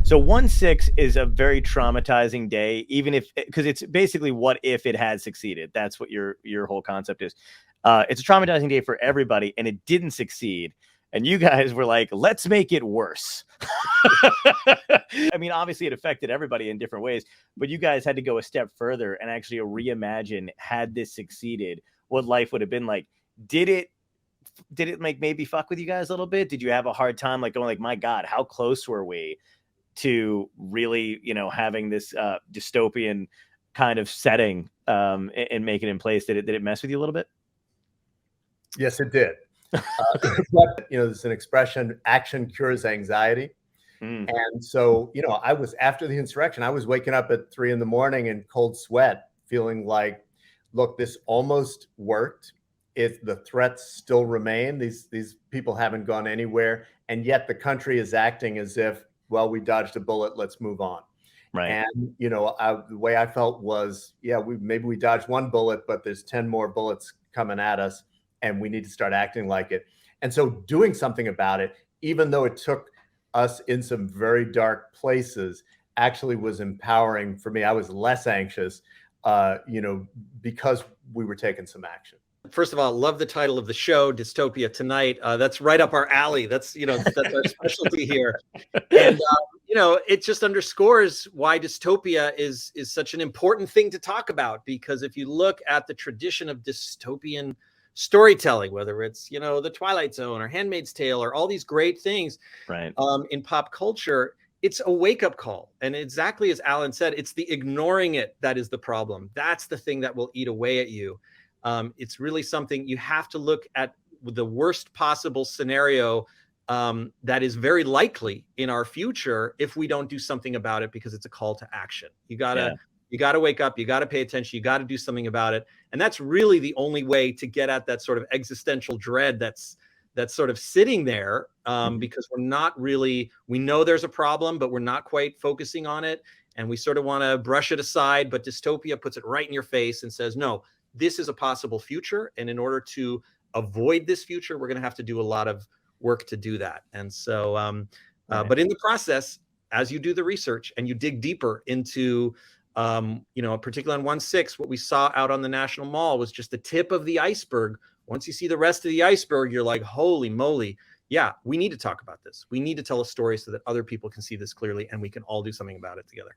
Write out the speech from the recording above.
So 1/6 is a very traumatizing day, even if, because it's basically what if it had succeeded. That's what your whole concept is. It's a traumatizing day for everybody, and it didn't succeed. And you guys were like, let's make it worse. I mean, obviously it affected everybody in different ways, but you guys had to go a step further and actually reimagine, had this succeeded, what life would have been like. Did it like maybe fuck with you guys a little bit? Did you have a hard time like going like, my God, how close were we to really, having this dystopian kind of setting and make it in place? Did it mess with you a little bit? Yes, it did. There's an expression, action cures anxiety. And so, I was, after the insurrection, I was waking up at 3 a.m. in cold sweat, feeling like, look, this almost worked. If the threats still remain, these people haven't gone anywhere. And yet the country is acting as if, well, we dodged a bullet, let's move on. Right. And, the way I felt was, yeah, maybe we dodged one bullet, but there's 10 more bullets coming at us, and we need to start acting like it. And so doing something about it, even though it took us in some very dark places, actually was empowering for me. I was less anxious, because we were taking some action. First of all, love the title of the show, Dystopia Tonight. That's right up our alley. That's that's our specialty here. And it just underscores why dystopia is such an important thing to talk about, because if you look at the tradition of dystopian storytelling, whether it's The Twilight Zone or Handmaid's Tale or all these great things, right, in pop culture, it's a wake-up call. And exactly as Alan said, it's the ignoring it that is the problem. That's the thing that will eat away at you. It's really something you have to look at, the worst possible scenario that is very likely in our future if we don't do something about it, because it's a call to action. You gotta wake up, you gotta pay attention, you gotta do something about it. And that's really the only way to get at that sort of existential dread that's sort of sitting there, because we know there's a problem, but we're not quite focusing on it. And we sort of want to brush it aside, but dystopia puts it right in your face and says, no, this is a possible future. And in order to avoid this future, we're going to have to do a lot of work to do that. And so, but in the process, as you do the research and you dig deeper into, particularly on 1/6, what we saw out on the National Mall was just the tip of the iceberg. Once you see the rest of the iceberg, you're like, holy moly. Yeah, we need to talk about this. We need to tell a story so that other people can see this clearly, and we can all do something about it together.